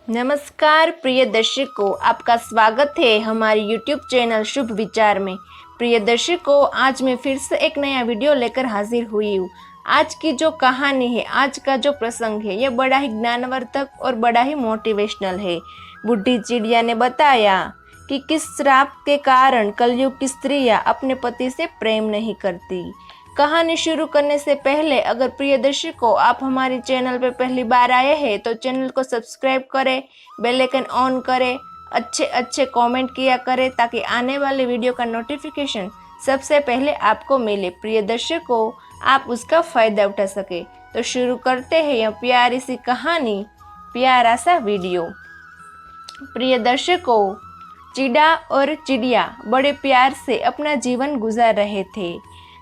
नमस्कार प्रिय दर्शकों, आपका स्वागत है हमारे YouTube चैनल शुभ विचार में। प्रिय दर्शकों, आज मैं फिर से एक नया वीडियो लेकर हाजिर हुई हूँ। आज की जो कहानी है, आज का जो प्रसंग है, ये बड़ा ही ज्ञानवर्धक और बड़ा ही मोटिवेशनल है। बुढ़ी चिड़िया ने बताया कि किस श्राप के कारण कलयुग की स्त्रियां अपने पति से प्रेम नहीं करती। कहानी शुरू करने से पहले अगर प्रिय दर्शकों आप हमारे चैनल पर पहली बार आए हैं तो चैनल को सब्सक्राइब करें, बेल आइकन ऑन करें, अच्छे कमेंट किया करें ताकि आने वाले वीडियो का नोटिफिकेशन सबसे पहले आपको मिले। प्रिय दर्शकों, आप उसका फ़ायदा उठा सके। तो शुरू करते हैं यह प्यारी सी कहानी, प्यारा सा वीडियो। प्रिय दर्शकों, चिड़ा और चिड़िया बड़े प्यार से अपना जीवन गुजार रहे थे।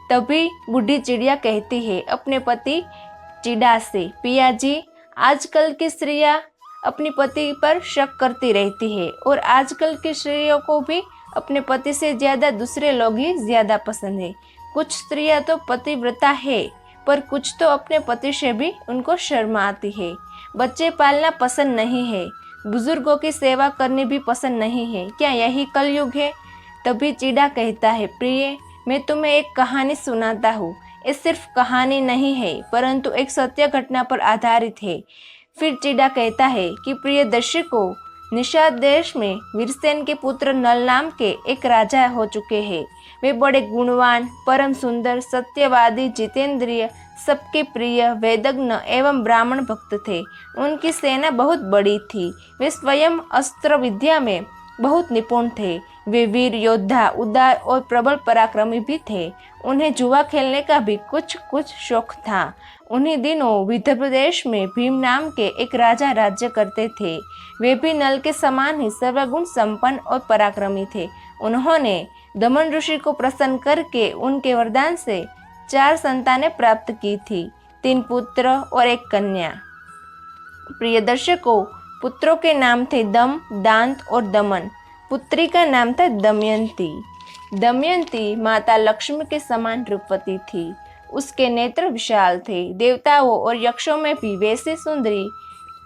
तभी बूढ़ी चिड़िया कहती है अपने पति चिड़ा से, पिया जी, आजकल की स्त्रियां अपने पति पर शक करती रहती है और आजकल की स्त्रियों को भी अपने पति से ज़्यादा दूसरे लोग ही ज़्यादा पसंद है। कुछ स्त्रियां तो पतिव्रता है, पर कुछ तो अपने पति से भी उनको शर्म आती है। बच्चे पालना पसंद नहीं है, बुजुर्गों की सेवा करनी भी पसंद नहीं है। क्या यही कलयुग है? तभी चिड़ा कहता है, प्रिय, मैं तुम्हें एक कहानी सुनाता हूँ। ये सिर्फ कहानी नहीं है, परंतु एक सत्य घटना पर आधारित है। फिर चिड़ा कहता है कि प्रिय दर्शकों, निषाद देश में वीरसेन के पुत्र नल नाम के एक राजा हो चुके हैं। वे बड़े गुणवान, परम सुंदर, सत्यवादी, जितेंद्रिय, सबके प्रिय, वेदज्ञ एवं ब्राह्मण भक्त थे। उनकी सेना बहुत बड़ी थी। वे स्वयं अस्त्र विद्या में बहुत निपुण थे। वे वीर योद्धा, उदार और प्रबल पराक्रमी भी थे। उन्हें जुआ खेलने का भी कुछ शौक था। उन्हीं दिनों विदर्भ देश में भीम नाम के एक राजा राज्य करते थे। वे भी नल के समान ही सर्वगुण संपन्न और पराक्रमी थे। उन्होंने दमन ऋषि को प्रसन्न करके उनके वरदान से 4 संतानें प्राप्त की थी, 3 पुत्र और 1 कन्या। प्रिय दर्शकों, पुत्रों के नाम थे दम, दांत और दमन। पुत्री का नाम था दमयंती। दमयंती माता लक्ष्मी के समान रूपवती थी। उसके नेत्र विशाल थे। देवताओं और यक्षों में भी वैसी सुंदरी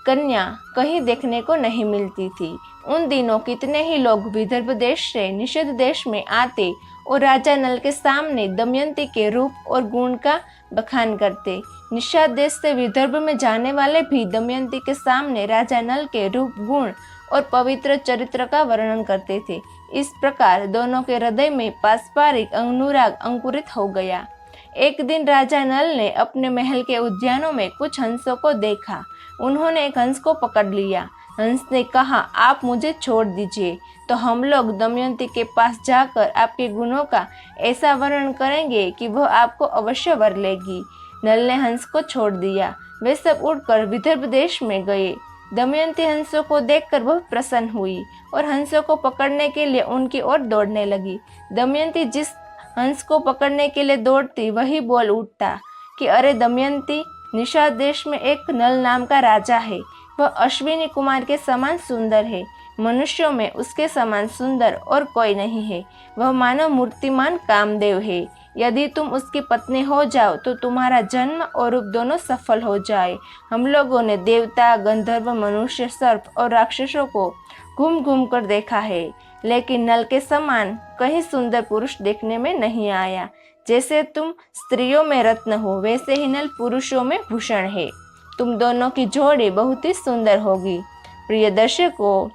कन्या कहीं देखने को नहीं मिलती थी। उन दिनों कितने ही लोग विदर्भ देश से निषद देश में आते और राजा नल के सामने दमयंती के रूप और गुण का बखान करते। निषाद देश से विदर्भ में जाने वाले भी दमयंती के सामने राजा नल के रूप, गुण और पवित्र चरित्र का वर्णन करते थे। इस प्रकार दोनों के हृदय में पारस्परिक अनुराग अंकुरित हो गया। एक दिन राजा नल ने अपने महल के उद्यानों में कुछ हंसों को देखा। उन्होंने एक हंस को पकड़ लिया। हंस ने कहा, आप मुझे छोड़ दीजिए तो हम लोग दमयंती के पास जाकर आपके गुणों का ऐसा वर्णन करेंगे कि वह आपको अवश्य वर लेगी। नल ने हंस को छोड़ दिया। वे सब उड़कर विदर्भ देश में गए। दमयंती हंसों को देखकर बहुत प्रसन्न हुई और हंसों को पकड़ने के लिए उनकी ओर दौड़ने लगी। दमयंती जिस हंस को पकड़ने के लिए दौड़ती, वही बोल उठता कि अरे दमयंती, निषाद देश में एक नल नाम का राजा है। वह अश्विनी कुमार के समान सुंदर है। मनुष्यों में उसके समान सुंदर और कोई नहीं है। वह मानव मूर्तिमान कामदेव है। यदि तुम उसकी पत्नी हो जाओ तो तुम्हारा जन्म और रूप दोनों सफल हो जाए। हम लोगों ने देवता, गंधर्व, मनुष्य, सर्प और राक्षसों को घूम घूम कर देखा है, लेकिन नल के समान कहीं सुंदर पुरुष देखने में नहीं आया। जैसे तुम स्त्रियों में रत्न हो, वैसे ही नल पुरुषों में भूषण है। तुम दोनों की जोड़ी बहुत ही सुंदर होगी। प्रिय दर्शकों,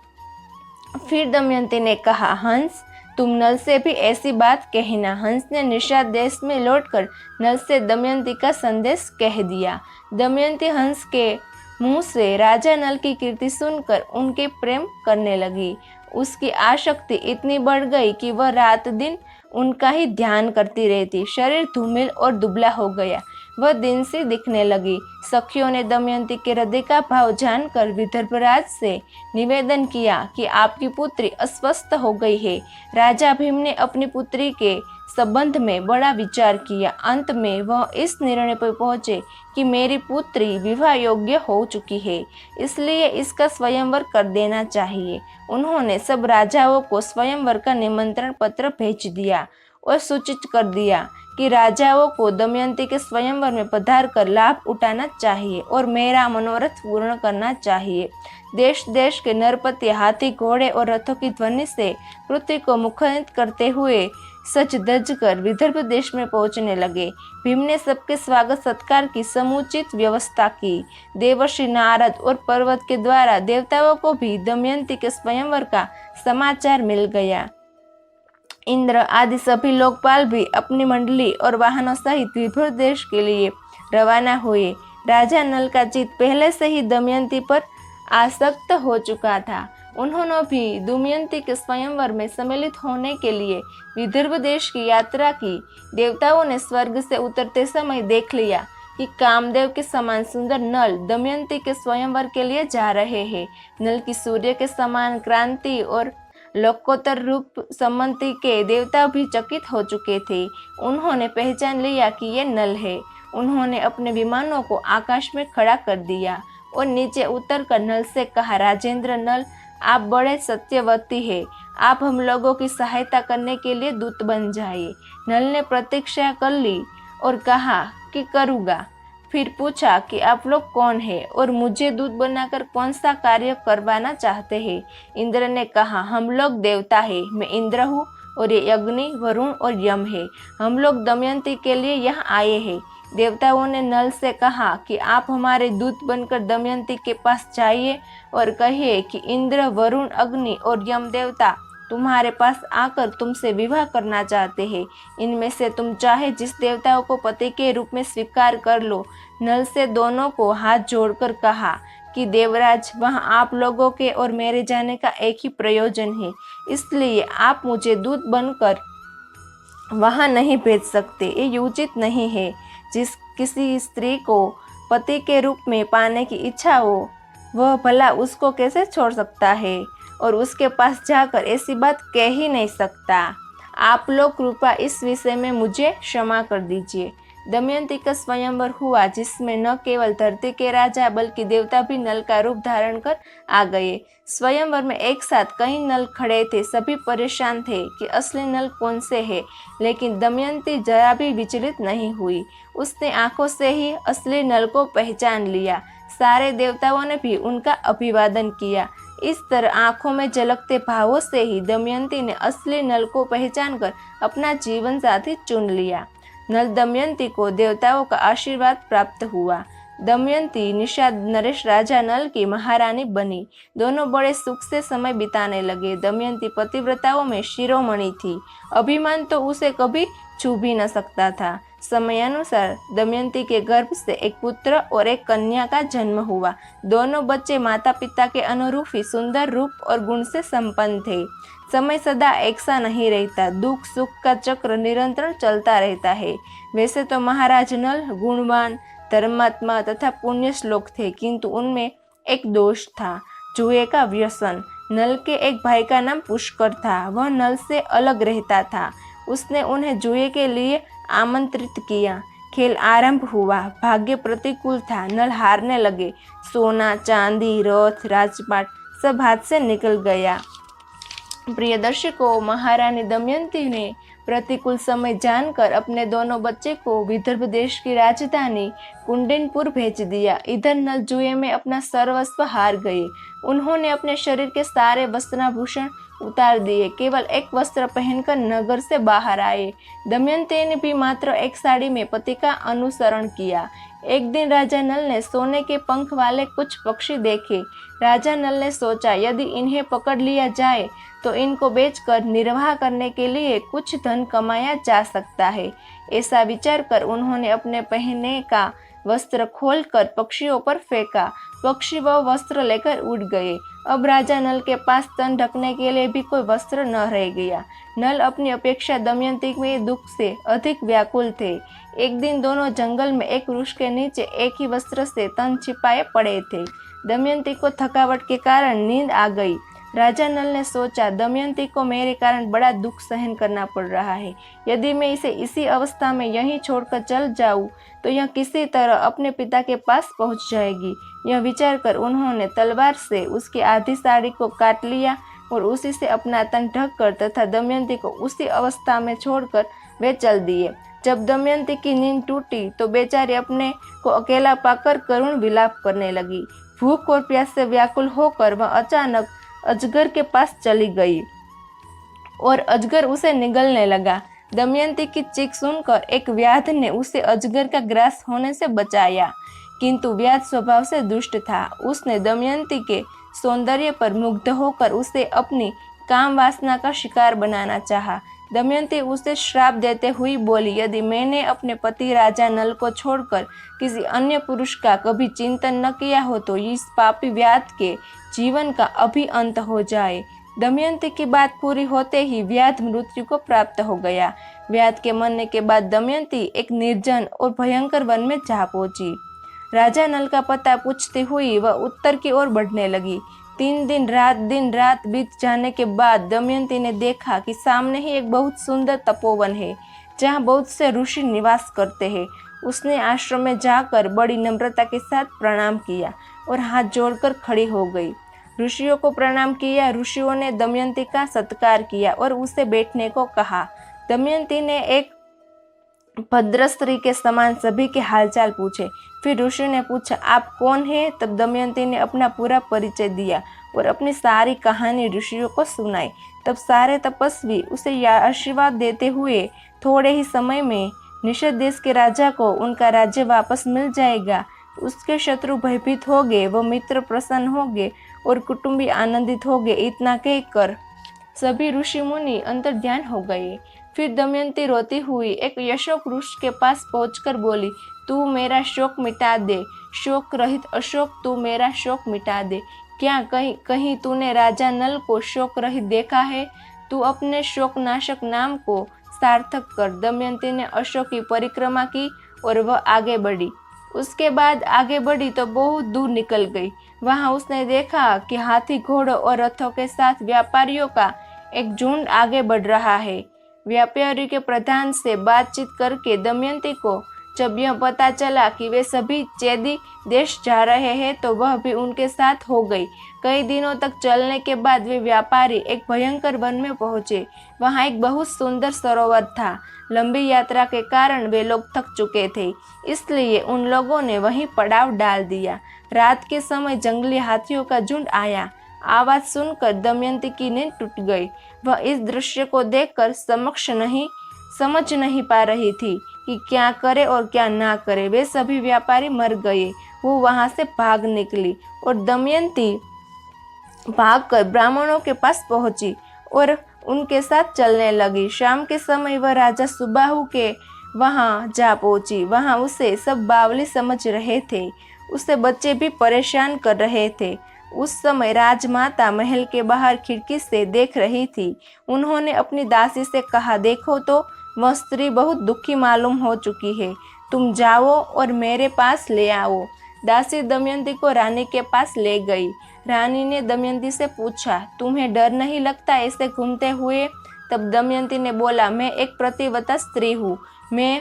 फिर दमयंती ने कहा, हंस, तुम नल से भी ऐसी बात कहना। हंस ने निषाद देश में लौटकर नल से दमयंती का संदेश कह दिया। दमयंती हंस के मुंह से राजा नल की कीर्ति सुनकर उनके प्रेम करने लगी। उसकी आसक्ति इतनी बढ़ गई कि वह रात दिन उनका ही ध्यान करती रहती। शरीर धूमिल और दुबला हो गया। वह दिन सी दिखने लगी। सखियों ने दमयंती के हृदय का भाव जानकर विदर्भराज से निवेदन किया कि आपकी पुत्री अस्वस्थ हो गई है। राजा भीम ने अपनी पुत्री के संबंध में बड़ा विचार किया। अंत में वह इस निर्णय पर पहुंचे कि मेरी पुत्री विवाह योग्य हो चुकी है, इसलिए इसका स्वयंवर कर देना चाहिए। उन्होंने सब राजाओं को स्वयंवर का निमंत्रण पत्र भेज दिया और सूचित कर दिया कि राजाओं को दमयंती के स्वयंवर में पधार कर लाभ उठाना चाहिए और मेरा मनोरथ पूर्ण करना चाहिए। देश देश के नरपति हाथी, घोड़े और रथों की ध्वनि से पृथ्वी को मुखरित करते हुए सज धज कर विदर्भ देश में पहुंचने लगे। भीम ने सबके स्वागत सत्कार की समुचित व्यवस्था की। देवर्षि नारद और पर्वत के द्वारा देवताओं को भी दमयंती के स्वयंवर का समाचार मिल गया। इंद्र आदि सभी लोकपाल भी अपनी मंडली और वाहनों सहित विदर्भ देश के लिए रवाना हुए। राजा नल का चित्त पहले से ही दमयंती पर आसक्त हो चुका था। उन्होंने भी दमयंती के स्वयंवर में सम्मिलित होने के लिए विदर्भ देश की यात्रा की। देवताओं ने स्वर्ग से उतरते समय देख लिया कि कामदेव के समान सुंदर नल दमयंती के स्वयंवर के लिए जा रहे हैं। नल की सूर्य के समान क्रांति और लोकोत्तर रूप सम्मति के देवता भी चकित हो चुके थे। उन्होंने पहचान लिया कि ये नल है। उन्होंने अपने विमानों को आकाश में खड़ा कर दिया और नीचे उतरकर नल से कहा, राजेंद्र नल, आप बड़े सत्यवती हैं। आप हम लोगों की सहायता करने के लिए दूत बन जाइए। नल ने प्रतीक्षा कर ली और कहा कि करूँगा। फिर पूछा कि आप लोग कौन हैं और मुझे दूत बनाकर कौन सा कार्य करवाना चाहते हैं। इंद्र ने कहा, हम लोग देवता हैं। मैं इंद्र हूँ और ये अग्नि, वरुण और यम है। हम लोग दमयंती के लिए यहाँ आए हैं। देवताओं ने नल से कहा कि आप हमारे दूत बनकर दमयंती के पास जाइए और कहिए कि इंद्र, वरुण, अग्नि और यम देवता तुम्हारे पास आकर तुमसे विवाह करना चाहते हैं। इनमें से तुम चाहे जिस देवताओं को पति के रूप में स्वीकार कर लो। नल से दोनों को हाथ जोड़कर कहा कि देवराज, वहाँ आप लोगों के और मेरे जाने का एक ही प्रयोजन है, इसलिए आप मुझे दूत बनकर वहाँ नहीं भेज सकते। ये उचित नहीं है। जिस किसी स्त्री को पति के रूप में पाने की इच्छा हो, वह भला उसको कैसे छोड़ सकता है और उसके पास जाकर ऐसी बात कह ही नहीं सकता। आप लोग कृपा इस विषय में मुझे क्षमा कर दीजिए। दमयंती का स्वयंवर हुआ, जिसमें न केवल धरती के राजा बल्कि देवता भी नल का रूप धारण कर आ गए। स्वयंवर में एक साथ कई नल खड़े थे। सभी परेशान थे कि असली नल कौन से है, लेकिन दमयंती जरा भी विचलित नहीं हुई। उसने आंखों से ही असली नल को पहचान लिया। सारे देवताओं ने भी उनका अभिवादन किया। इस तरह आंखों में झलकते भावों से ही दमयंती ने असली नल को पहचानकर अपना जीवन साथी चुन लिया। नल दमयंती को देवताओं का आशीर्वाद प्राप्त हुआ। दमयंती निषाद नरेश राजा नल की महारानी बनी। दोनों बड़े सुख से समय बिताने लगे। दमयंती पतिव्रताओं में शिरोमणि थी। अभिमान तो उसे कभी छू भी न सकता था। समयानुसार दमयंती के गर्भ से एक पुत्र और एक कन्या का जन्म हुआ। दोनों बच्चे माता पिता के अनुरूप ही सुंदर रूप और गुण से संपन्न थे। समय सदा एक सा नहीं रहता। दुख सुख का चक्र निरंतर चलता रहता है। वैसे तो महाराज नल गुणवान, धर्मात्मा तथा पुण्य श्लोक थे, किंतु उनमें एक दोष था, जुए का व्यसन। नल के एक भाई का नाम पुष्कर था। वह नल से अलग रहता था। उसने उन्हें जुए के लिए आमंत्रित किया। खेल आरंभ हुआ। भाग्य प्रतिकूल था। नल हारने लगे। सोना, चांदी, रथ, राजपाट सब हाथ से निकल गया। प्रिय दर्शकों, महारानी दमयंती ने प्रतिकूल समय जानकर अपने दोनों बच्चे को विदर्भ देश की राजधानी कुंडिनपुर भेज दिया। इधर नल जुए में अपना सर्वस्व हार गए। उन्होंने अपने शरीर के सारे वस्त्राभूषण उतार दिए। केवल एक वस्त्र पहनकर नगर से बाहर आए। दमयंती ने भी मात्र एक साड़ी में पति का अनुसरण किया। एक दिन राजा नल ने सोने के पंख वाले कुछ पक्षी देखे। राजा नल ने सोचा, यदि इन्हें पकड़ लिया जाए तो इनको बेचकर निर्वाह करने के लिए कुछ धन कमाया जा सकता है। ऐसा विचार कर उन्होंने अपने पहनने का वस्त्र खोलकर पक्षियों पर फेंका। पक्षी वह वस्त्र लेकर उड़ गए। अब राजा नल के पास तन ढकने के लिए भी कोई वस्त्र न रह गया। नल अपनी अपेक्षा दमयंती के दुख से अधिक व्याकुल थे। एक दिन दोनों जंगल में एक वृक्ष के नीचे एक ही वस्त्र से तन छिपाए पड़े थे। दमयंती को थकावट के कारण नींद आ गई। राजा नल ने सोचा, दमयंती को मेरे कारण बड़ा दुख सहन करना पड़ रहा है। यदि मैं इसे इसी अवस्था में यहीं छोड़कर चल जाऊं तो यह किसी तरह अपने पिता के पास पहुंच जाएगी। यह विचार कर उन्होंने तलवार से उसकी आधी साड़ी को काट लिया और उसी से अपना तन ढककर तथा दमयंती को उसी अवस्था में छोड़कर वे चल दिए। जब दमयंती की नींद टूटी तो बेचारी अपने को अकेला पाकर करुण विलाप करने लगी। भूख और प्यास से व्याकुल होकर वह अचानक अजगर के पास चली गई और अजगर उसे निगलने लगा। दमयंती की चीख सुनकर एक व्याध ने उसे अजगर का ग्रास होने से बचाया, किंतु व्याध स्वभाव से दुष्ट था। उसने दमयंती के सौंदर्य पर मुग्ध होकर उसे अपनी काम वासना का शिकार बनाना चाहा। दमयंती उसे श्राप देते हुए बोली, यदि मैंने अपने पति राजा नल को छोड़कर किसी अन्य पुरुष का कभी चिंतन न किया हो तो इस पापी व्याध के जीवन का अभी अंत हो जाए। दमयंती की बात पूरी होते ही व्याध मृत्यु को प्राप्त हो गया। व्याध के मरने के बाद दमयंती एक निर्जन और भयंकर वन में जा पहुंची। राजा नल का पता पूछते हुए वह उत्तर की ओर बढ़ने लगी। दिन रात बीत जाने के बाद दमयंती ने देखा कि सामने ही एक बहुत सुंदर तपोवन है, जहाँ बहुत से ऋषि निवास करते हैं। उसने आश्रम में जाकर बड़ी नम्रता के साथ प्रणाम किया और हाथ जोड़कर खड़ी हो गई। ऋषियों को प्रणाम किया। ऋषियों ने दमयंती का सत्कार किया और उसे बैठने को कहा। दमयंती ने एक भद्र स्त्री के समान सभी के हालचाल पूछे। फिर ऋषि ने पूछा, आप कौन हैं? तब दमयंती ने अपना पूरा परिचय दिया और अपनी सारी कहानी ऋषियों को सुनाई। तब सारे तपस्वी उसे आशीर्वाद देते हुए थोड़े ही समय में निषद देश के राजा को उनका राज्य वापस मिल जाएगा। उसके शत्रु भयभीत हो गए, वह मित्र प्रसन्न हो गए और कुटुंबी आनंदित हो गए। इतना कहकर सभी ऋषि मुनि अंतर्ध्यान हो गए। फिर दमयंती रोती हुई एक अशोक वृक्ष के पास पहुंचकर बोली, तू मेरा शोक मिटा दे, शोक रहित अशोक, तू मेरा शोक मिटा दे। क्या कहीं तूने राजा नल को शोक रहित देखा है? तू अपने शोकनाशक नाम को सार्थक कर। दमयंती ने अशोक की परिक्रमा की और वह आगे बढ़ी। उसके बाद आगे बढ़ी तो बहुत दूर निकल गई। वहां उसने देखा कि हाथी, घोड़ों और रथों के साथ व्यापारियों का एक झुंड आगे बढ़ रहा है। व्यापारी के प्रधान से बातचीत करके दमयंती को जब यह पता चला कि वे सभी चेदी देश जा रहे हैं तो वह भी उनके साथ हो गई। कई दिनों तक चलने के बाद वे व्यापारी एक भयंकर वन में पहुंचे। वहां एक बहुत सुंदर सरोवर था। लंबी यात्रा के कारण वे लोग थक चुके थे, इसलिए उन लोगों ने वहीं पड़ाव डाल दिया। रात के समय जंगली हाथियों का झुंड आया। आवाज सुनकर दमयंती की नींद टूट गई। वह इस दृश्य को देखकर समझ नहीं पा रही थी कि क्या करे और क्या ना करे। वे सभी व्यापारी मर गए। वो वहां से भाग निकली और दमयंती भागकर ब्राह्मणों के पास पहुंची और उनके साथ चलने लगी। शाम के समय वह राजा सुबाहु के वहां जा पहुंची। वहां उसे सब बावली समझ रहे थे। उसे बच्चे भी परेशान कर रहे थे। उस समय राजमाता महल के बाहर खिड़की से देख रही थी। उन्होंने अपनी दासी से कहा, देखो तो वह स्त्री बहुत दुखी मालूम हो चुकी है, तुम जाओ और मेरे पास ले आओ। दासी दमयंती को रानी के पास ले गई। रानी ने दमयंती से पूछा, तुम्हें डर नहीं लगता ऐसे घूमते हुए? तब दमयंती ने बोला, मैं एक प्रतिव्रता स्त्री हूँ, मैं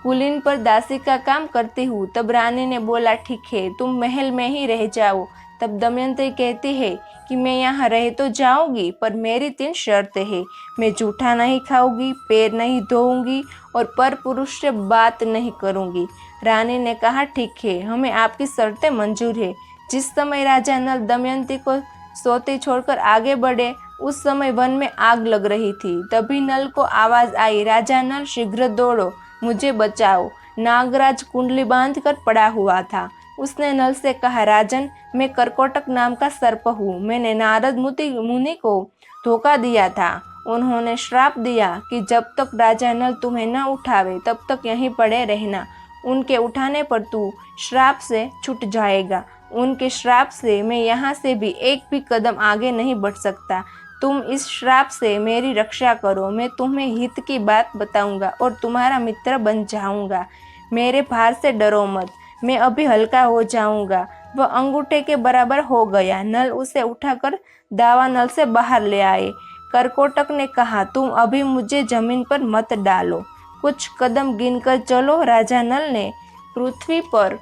कुलीन पर दासी का काम करती हूँ। तब रानी ने बोला, ठीक है, तुम महल में ही रह जाओ। तब दमयंती कहती है कि मैं यहाँ रह तो जाऊंगी, पर मेरी 3 शर्तें हैं। मैं जूठा नहीं खाऊंगी, पैर नहीं धोऊंगी और पर पुरुष से बात नहीं करूंगी। रानी ने कहा, ठीक है, हमें आपकी शर्तें मंजूर है। जिस समय राजा नल दमयंती को सोते छोड़कर आगे बढ़े, उस समय वन में आग लग रही थी। तभी नल को आवाज आई, राजा नल, शीघ्र दौड़ो, मुझे बचाओ। नागराज कुंडली बांधकर पड़ा हुआ था। उसने नल से कहा, राजन, मैं करकोटक नाम का सर्प हूँ। मैंने नारद मुनि को धोखा दिया था। उन्होंने श्राप दिया कि जब तक राजा नल तुम्हें न उठावे तब तक यहीं पड़े रहना। उनके उठाने पर तू श्राप से छूट जाएगा। उनके श्राप से मैं यहाँ से भी एक भी कदम आगे नहीं बढ़ सकता। तुम इस श्राप से मेरी रक्षा करो। मैं तुम्हें हित की बात बताऊंगा और तुम्हारा मित्र बन जाऊंगा। मेरे भार से डरो मत, मैं अभी हल्का हो जाऊंगा। वह अंगूठे के बराबर हो गया। नल उसे उठाकर दावानल से बाहर ले आए। करकोटक ने कहा, तुम अभी मुझे जमीन पर मत डालो, कुछ कदम गिनकर चलो। राजा नल ने पृथ्वी पर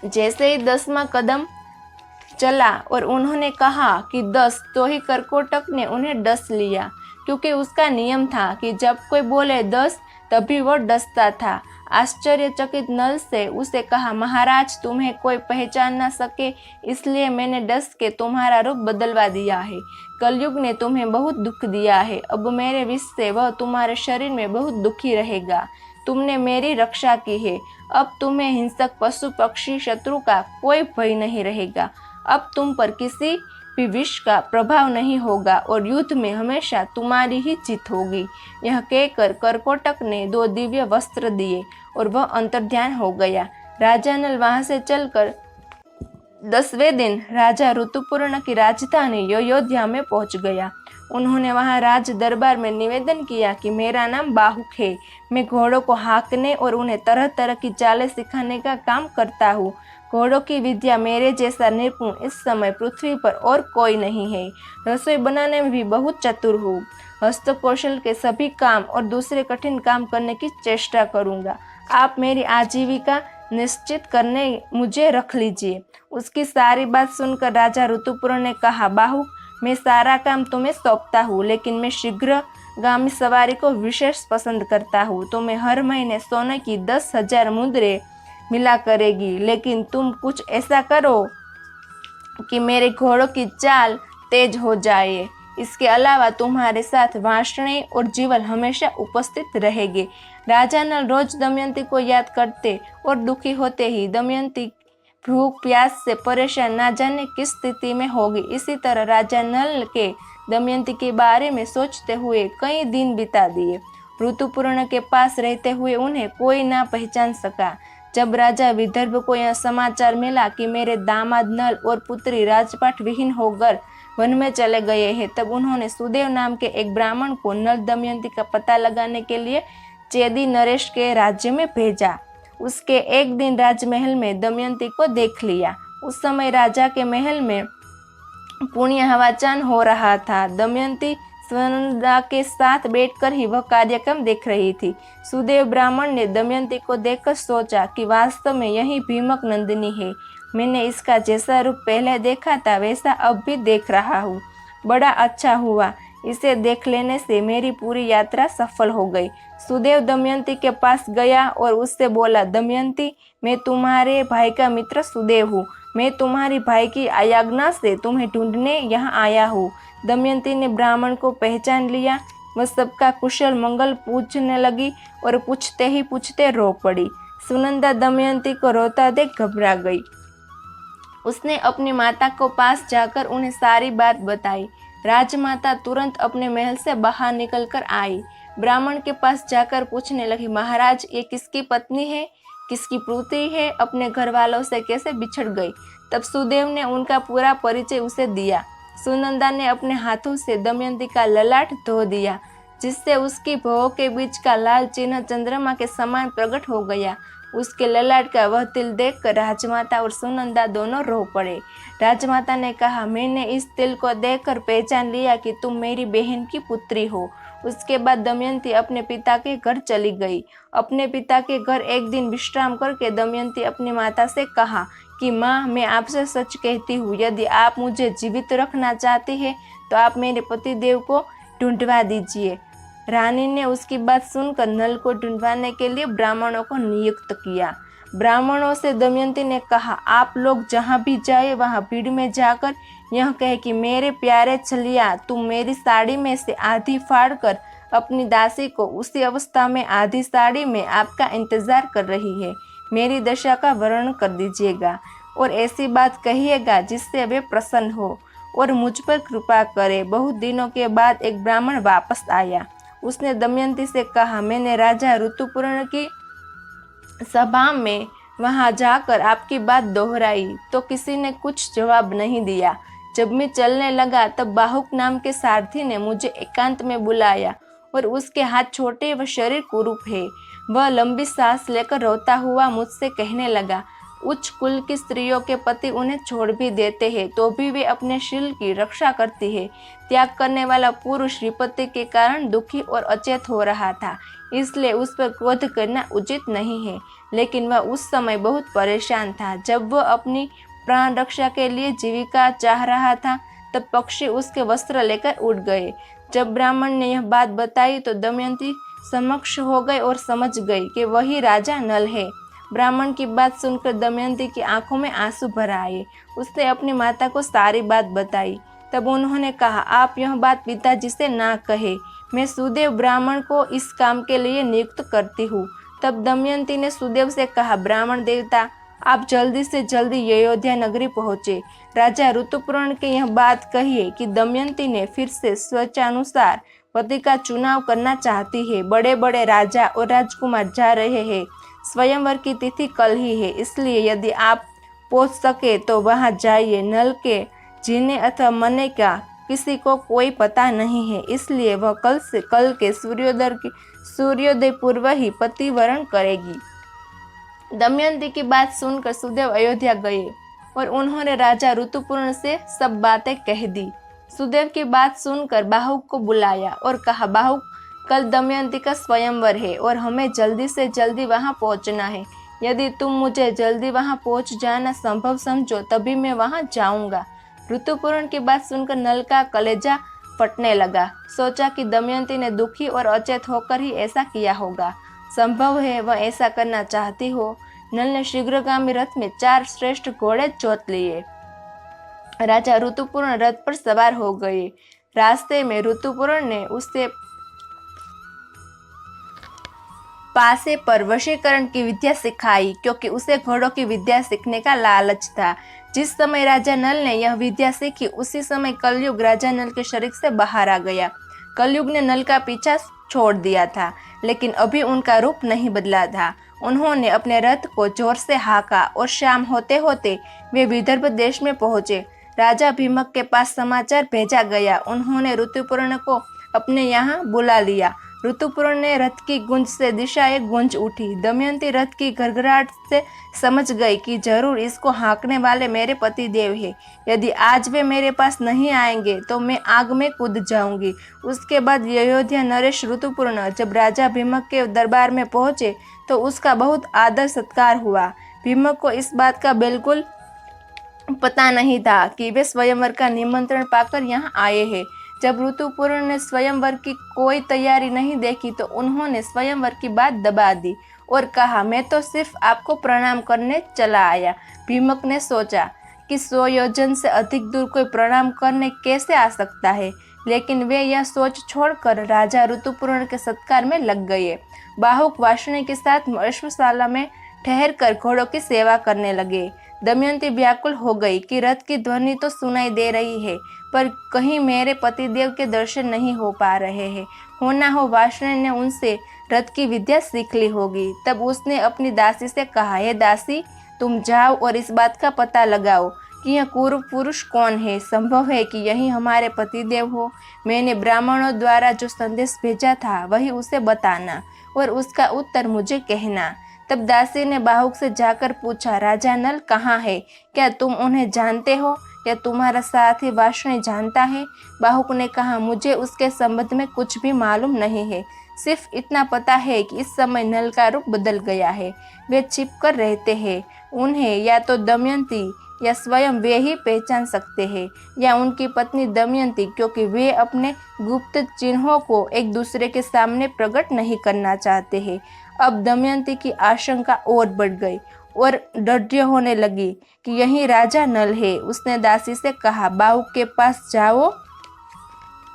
जैसे ही 10वां कदम चला और उन्होंने कहा कि 10, तो ही करकोटक ने उन्हें डस लिया, क्योंकि उसका नियम था कि जब कोई बोले 10 तभी वह डसता था। आश्चर्यचकित नल से उसे कहा, महाराज तुम्हें कोई पहचान न सके इसलिए मैंने डस के तुम्हारा रूप बदलवा दिया है। कलयुग ने तुम्हें बहुत दुख दिया है, अब मेरे विष से वह तुम्हारे शरीर में बहुत दुखी रहेगा। तुमने मेरी रक्षा की है, अब तुम्हें हिंसक पशु पक्षी शत्रु का कोई भय नहीं रहेगा। अब तुम पर किसी भी विष का प्रभाव नहीं होगा और युद्ध में हमेशा तुम्हारी ही जीत होगी। यह कहकर करकोटक ने 2 दिव्य वस्त्र दिए और वह अंतर्ध्यान हो गया। राजा नल वहां से चलकर 10वें दिन राजा ऋतुपर्ण की राजधानी अयोध्या में पहुंच गया। उन्होंने वहां राज दरबार में निवेदन किया कि मेरा नाम बाहुक है, मैं घोड़ों को हाँकने और उन्हें तरह तरह की चालें सिखाने का काम करता हूँ। घोड़ों की विद्या मेरे जैसा निपुण इस समय पृथ्वी पर और कोई नहीं है। रसोई बनाने में भी बहुत चतुर हूँ। हस्तकौशल के सभी काम और दूसरे कठिन काम करने की चेष्टा करूँगा। आप मेरी आजीविका निश्चित करने मुझे रख लीजिए। उसकी सारी बात सुनकर राजा ऋतुपर्ण ने कहा, बाहुक मैं सारा काम तुम्हें सौंपता हूँ, लेकिन मैं शीघ्रगामी सवारी को विशेष पसंद करता हूँ। तुम्हें हर महीने सोने की 10,000 मुद्रे मिला करेगी, लेकिन तुम कुछ ऐसा करो कि मेरे घोड़ों की चाल तेज हो जाए। इसके अलावा तुम्हारे साथ वाष्णी और जीवल हमेशा उपस्थित रहेंगे। राजा नल रोज दमयंती को याद करते और दुखी होते ही दमयंती भूख प्यास से परेशान ना जाने किस स्थिति में होगी। इसी तरह राजा नल के दमयंती के बारे में सोचते हुए कई दिन बिता दिए। ऋतुपर्ण के पास रहते हुए उन्हें कोई ना पहचान सका। जब राजा विदर्भ को यह समाचार मिला कि मेरे दामाद नल और पुत्री राजपाट विहीन होकर वन में चले गए हैं, तब उन्होंने सुदेव नाम के एक ब्राह्मण को नल दमयंती का पता लगाने के लिए चेदी नरेश के राज्य में भेजा। उसके एक दिन राजमहल में दमयंती को देख लिया। उस समय राजा के महल में पुण्य हवाचान हो रहा था। दमयंती सुनंदा के साथ बैठकर ही वह कार्यक्रम देख रही थी। सुदेव ब्राह्मण ने दमयंती को देखकर सोचा कि वास्तव में यही भीमक नंदिनी है। मैंने इसका जैसा रूप पहले देखा था वैसा अब भी देख रहा हूँ। बड़ा अच्छा हुआ, इसे देख लेने से मेरी पूरी यात्रा सफल हो गई। सुदेव दमयंती के पास गया और उससे बोला, दमयंती मैं तुम्हारे भाई का मित्र सुदेव हूँ। मैं तुम्हारी भाई की आज्ञा से तुम्हें ढूंढने यहाँ आया हूँ। दमयंती ने ब्राह्मण को पहचान लिया। वह सबका कुशल मंगल पूछने लगी और पूछते ही पूछते रो पड़ी। सुनंदा दमयंती को रोता देख घबरा गई। उसने अपनी माता को पास जाकर उन्हें सारी बात बताई। राजमाता तुरंत अपने महल से बाहर निकलकर आई। ब्राह्मण के पास जाकर पूछने लगी, महाराज ये किसकी पत्नी है, किसकी पुत्री है, अपने घर वालों से कैसे बिछड़ गई। तब सुदेव ने उनका पूरा परिचय उसे दिया। सुनंदा ने अपने हाथों से दमयंती का ललाट धो दिया, जिससे उसकी भौं के बीच का लाल चिन्ह चंद्रमा के समान प्रकट हो गया। उसके ललाट का वह तिल देखकर राजमाता और सुनंदा दोनों रो पड़े। राजमाता ने कहा, मैंने इस तिल को देखकर पहचान लिया कि तुम मेरी बहन की पुत्री हो। उसके बाद दमयंती अपने पिता के घर चली गई। अपने पिता के घर एक दिन विश्राम करके दमयंती अपनी माता से कहा कि माँ, मैं आपसे सच कहती हूँ, यदि आप मुझे जीवित रखना चाहती है तो आप मेरे पतिदेव को ढूंढवा दीजिए। रानी ने उसकी बात सुनकर नल को ढूंढवाने के लिए ब्राह्मणों को नियुक्त किया। ब्राह्मणों से दमयंती ने कहा, आप लोग जहाँ भी जाए वहाँ भीड़ में जाकर यह कहे कि मेरे प्यारे छलिया, तुम मेरी साड़ी में से आधी फाड़ कर अपनी दासी को उसी अवस्था में आधी साड़ी में आपका इंतजार कर रही है। मेरी दशा का वर्णन कर दीजिएगा और ऐसी बात कहिएगा जिससे वे प्रसन्न हो और मुझ पर कृपा करे। बहुत दिनों के बाद एक ब्राह्मण वापस आया। उसने दमयंती से कहा, मैंने राजा ऋतुपर्ण की सभा में वहां जाकर आपकी बात दोहराई तो किसी ने कुछ जवाब नहीं दिया। जब मैं चलने लगा तब बाहुक नाम के सारथी ने मुझे एकांत में बुलाया और उसके हाथ छोटे व शरीर कुरूप है। वह लंबी सांस लेकर रोता हुआ मुझसे कहने लगा, उच्च कुल की स्त्रियों के पति उन्हें छोड़ भी देते हैं तो भी वे अपने शील की रक्षा करती है। त्याग करने वाला पुरुष विपत्ति के कारण दुखी और अचेत हो रहा था, इसलिए उस पर क्रोध करना उचित नहीं है। लेकिन वह उस समय बहुत परेशान था। जब वह अपनी प्राण रक्षा के लिए जीविका चाह रहा था तब पक्षी उसके वस्त्र लेकर उड़ गए। जब ब्राह्मण ने यह बात बताई तो दमयंती समक्ष हो गई और समझ गई कि वही राजा नल है। ब्राह्मण की बात सुनकर दमयंती की आंखों में आंसू भर आए। उसने अपनी माता को सारी बात बताई। तब उन्होंने कहा, आप यह बात पिताजी से ना कहे, मैं सुदेव ब्राह्मण को इस काम के लिए नियुक्त करती हूँ। तब दमयंती ने सुदेव से कहा, ब्राह्मण देवता, आप जल्दी से जल्दी अयोध्या नगरी पहुँचे। राजा ऋतुपर्ण के यह बात कहिए कि दमयंती ने फिर से स्वेच्छानुसार पति का चुनाव करना चाहती है। बड़े बड़े राजा और राजकुमार जा रहे हैं। स्वयंवर की तिथि कल ही है, इसलिए यदि आप पहुंच सके तो वहां जाइए। नल के जीने अथवा मरने का किसी को कोई पता नहीं है, इसलिए वह कल के सूर्योदय पूर्व ही पति वरण करेगी। दमयंती की बात सुनकर सुदेव अयोध्या गए और उन्होंने राजा ऋतुपर्ण से सब बातें कह दी। सुदेव की बात सुनकर बाहुक को बुलाया और कहा, बाहुक, कल दमयंती का स्वयंवर है और हमें जल्दी से जल्दी वहां पहुंचना है। यदि तुम मुझे जल्दी वहां पहुंच जाना संभव समझो तभी मैं वहां जाऊंगा। ऋतुपर्ण की बात सुनकर नल का कलेजा फटने लगा। सोचा कि दमयंती ने दुखी और अचेत होकर ही ऐसा किया होगा। संभव है वह ऐसा करना चाहती हो। नल ने शीघ्रगामी रथ में 4 श्रेष्ठ घोड़े जोत लिए। राजा ऋतुपर्ण रथ पर सवार हो गए। रास्ते में ऋतुपर्ण ने उससे पासे पर वशीकरण की विद्या सिखाई, क्योंकि उसे घोड़ों की विद्या सीखने का लालच था। जिस समय राजा नल ने यह विद्या सीखी, उसी समय कलयुग राजा नल के शरीर से बाहर आ गया। कलयुग ने नल का पीछा छोड़ दिया था, लेकिन अभी उनका रूप नहीं बदला था। उन्होंने अपने रथ को जोर से हाँका और शाम होते होते वे विदर्भ देश में पहुंचे। राजा भीमक के पास समाचार भेजा गया। उन्होंने ऋतुपर्ण को अपने यहाँ बुला लिया। ऋतुपर्ण ने रथ की गूंज से दिशा एक गूंज उठी। दमयंती रथ की घरघराहट से समझ गई कि जरूर इसको हाँकने वाले मेरे पति देव है। यदि आज वे मेरे पास नहीं आएंगे तो मैं आग में कूद जाऊंगी। उसके बाद अयोध्या नरेश ऋतुपर्ण जब राजा भीमक के दरबार में पहुंचे तो उसका बहुत आदर सत्कार हुआ। भीमक को इस बात का बिल्कुल पता नहीं था कि वे स्वयंवर का निमंत्रण पाकर यहाँ आए हैं। जब ऋतुपर्ण ने स्वयंवर की कोई तैयारी नहीं देखी तो उन्होंने स्वयंवर की बात दबा दी और कहा, मैं तो सिर्फ आपको प्रणाम करने चला आया। भीमक ने सोचा कि 100 योजन से अधिक दूर कोई प्रणाम करने कैसे आ सकता है, लेकिन वे यह सोच छोड़कर राजा ऋतुपर्ण के सत्कार में लग गए। बाहुक वाष्णी के साथ अश्वशाला में ठहर कर घोड़ों की सेवा करने लगे। दमयंती व्याकुल हो गई कि रथ की ध्वनि तो सुनाई दे रही है, पर कहीं मेरे पतिदेव के दर्शन नहीं हो पा रहे हैं। होना हो वाष्णी ने उनसे रथ की विद्या सीख ली होगी। तब उसने अपनी दासी से कहा, हे दासी, तुम जाओ और इस बात का पता लगाओ कि यह कुरु पुरुष कौन है। संभव है कि यही हमारे पतिदेव हो। मैंने ब्राह्मणों द्वारा जो संदेश भेजा था वही उसे बताना और उसका उत्तर मुझे कहना। तब दासी ने बाहुक से जाकर पूछा, राजा नल कहाँ है? क्या तुम उन्हें जानते हो या तुम्हारा साथी वाष्णी जानता है? बाहुक ने कहा, मुझे उसके संबंध में कुछ भी मालूम नहीं है। सिर्फ इतना पता है कि इस समय नल का रूप बदल गया है। वे छिप कर रहते हैं। उन्हें या तो दमयंती या स्वयं वे ही पहचान सकते हैं या उनकी पत्नी दमयंती, क्योंकि वे अपने गुप्त चिन्हों को एक दूसरे के सामने प्रकट नहीं करना चाहते हैं। अब दमयंती की आशंका और बढ़ गई और दृढ़ होने लगी कि यही राजा नल है। उसने दासी से कहा, बाहुक के पास जाओ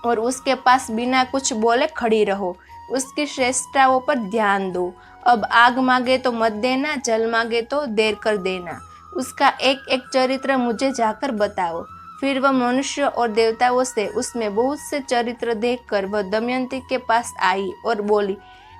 और उसके पास बिना कुछ बोले खड़ी रहो। उसकी श्रेष्ठताओं पर ध्यान दो। अब आग मांगे तो मत देना, जल मांगे तो देर कर देना। उसका एक एक चरित्र मुझे जाकर बताओ। फिर वह मनुष्य और देवताओं से उसमें बहुत से चरित्र देखकर वह दमयंती के पास आई और बोली,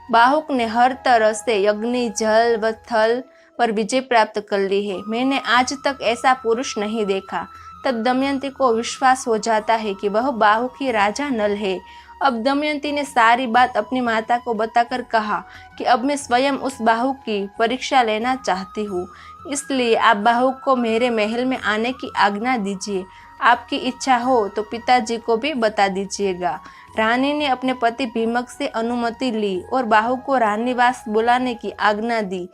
बाहुक ने हर तरह से अग्नि, जल व थल पर विजय प्राप्त कर ली है। मैंने आज तक ऐसा पुरुष नहीं देखा। तब दमयंती को विश्वास हो जाता है कि वह बाहुक ही राजा नल है। अब दमयंती ने सारी बात अपनी माता को बताकर कहा कि अब मैं स्वयं उस बाहुक की परीक्षा लेना चाहती हूँ, इसलिए आप बाहुक को मेरे महल में आने की आज्ञा दीजिए। आपकी इच्छा हो तो पिताजी को भी बता दीजिएगा। रानी ने अपने पति भीमक से अनुमति ली और बाहुक को रानीवास बुलाने की आज्ञा दी।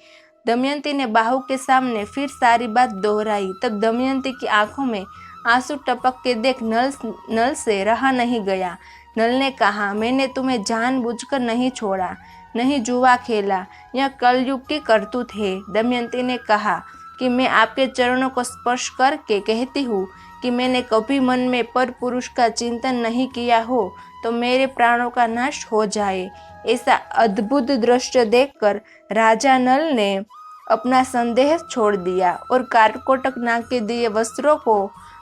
दमयंती ने बाहुक के सामने फिर सारी बात दोहराई। तब दमयंती की आंखों में आंसू टपक के देख नल से रहा नहीं गया। नल ने कहा, मैंने तुम्हें जानबूझकर नहीं छोड़ा, नहीं जुआ खेला, यह कलयुग की करतूत है। दमयंती ने कहा कि मैं आपके चरणों को स्पर्श करके कहती हूँ कि मैंने कभी मन में पर पुरुष का चिंतन नहीं किया हो तो मेरे प्राणों का नाश हो जाए। ऐसा अद्भुत दृश्य देखकर राजा नल ने अपना संदेह छोड़ दिया और कारकोटक नाग के दिए वस्त्रों को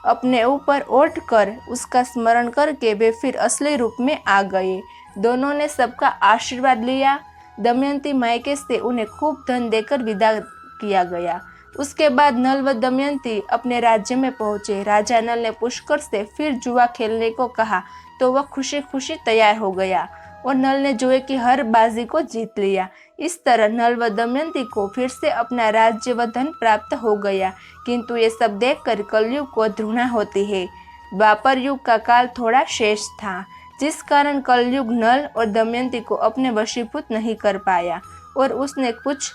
अपने ऊपर ओढ़ कर उसका स्मरण करके वे फिर असली रूप में आ गए। दोनों ने सबका आशीर्वाद लिया। दमयंती मायके से उन्हें खूब धन देकर विदा किया गया। उसके बाद नल व दमयंती अपने राज्य में पहुंचे। राजा नल ने पुष्कर से फिर जुआ खेलने को कहा तो वह खुशी खुशी तैयार हो गया और नल ने जुए की हर बाजी को जीत लिया। इस तरह नल व दमयंती को फिर से अपना राज्य व धन प्राप्त हो गया। किंतु ये सब देखकर कलयुग को घृणा होती है। द्वापर युग का काल थोड़ा शेष था, जिस कारण कलयुग नल और दमयंती को अपने वशीभूत नहीं कर पाया और उसने कुछ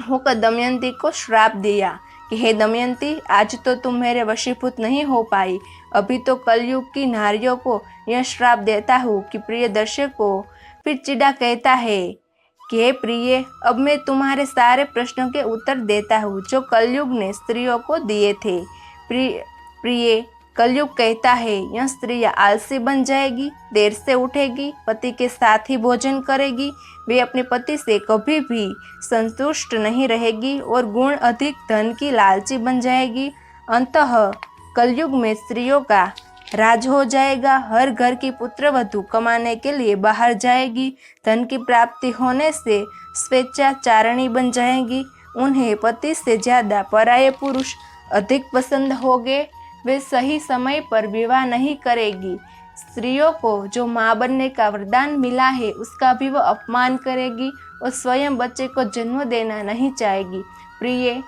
होकर दमयंती को श्राप दिया कि हे दमयंती, आज तो तुम मेरे वशीभूत नहीं हो पाई। अभी तो कलयुग की नारियों को यह श्राप देता हूँ कि प्रिय दर्शक को फिर चिड़ा कहता है कि हे प्रिय, अब मैं तुम्हारे सारे प्रश्नों के उत्तर देता हूँ जो कलयुग ने स्त्रियों को दिए थे। प्रिय, कलयुग कहता है यह स्त्रियाँ आलसी बन जाएगी, देर से उठेगी, पति के साथ ही भोजन करेगी, वे अपने पति से कभी भी संतुष्ट नहीं रहेगी और गुण अधिक धन की लालची बन जाएगी। अंततः कलयुग में स्त्रियों का राज हो जाएगा। हर घर की पुत्रवधू कमाने के लिए बाहर जाएगी। धन की प्राप्ति होने से स्वेच्छाचारिणी बन जाएगी। उन्हें पति से ज्यादा पराये पुरुष अधिक पसंद होंगे। वे सही समय पर विवाह नहीं करेगी। स्त्रियों को जो माँ बनने का वरदान मिला है उसका भी वह अपमान करेगी और स्वयं बच्चे को जन्म देना नहीं चाहेगी। प्रिय,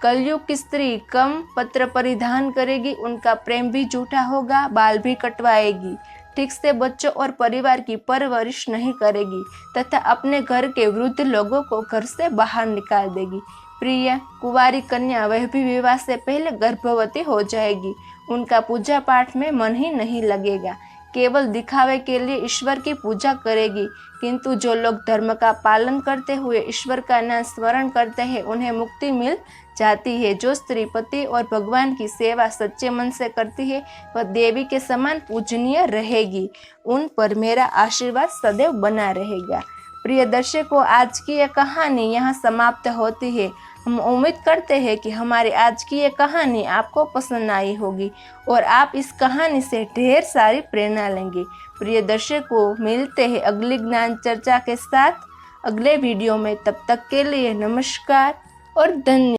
कलयुग की स्त्री कम पत्र परिधान करेगी, उनका प्रेम भी झूठा होगा, बाल भी कटवाएगी, ठीक से बच्चों और परिवार की परवरिश नहीं करेगी तथा अपने घर के वृद्ध लोगों को घर से बाहर निकाल देगी। प्रिय, कुंवारी कन्या वह भी विवाह से पहले गर्भवती हो जाएगी। उनका पूजा पाठ में मन ही नहीं लगेगा, केवल दिखावे के लिए ईश्वर की पूजा करेगी। किंतु जो लोग धर्म का पालन करते हुए ईश्वर का नाम स्मरण करते हैं उन्हें मुक्ति मिल जाती है। जो स्त्री पति और भगवान की सेवा सच्चे मन से करती है वह देवी के समान पूजनीय रहेगी। उन पर मेरा आशीर्वाद सदैव बना रहेगा। प्रिय दर्शकों, आज की यह कहानी यहाँ समाप्त होती है। हम उम्मीद करते हैं कि हमारी आज की ये कहानी आपको पसंद आई होगी और आप इस कहानी से ढेर सारी प्रेरणा लेंगे। प्रिय दर्शकों, मिलते हैं अगली ज्ञान चर्चा के साथ अगले वीडियो में। तब तक के लिए नमस्कार और धन्यवाद।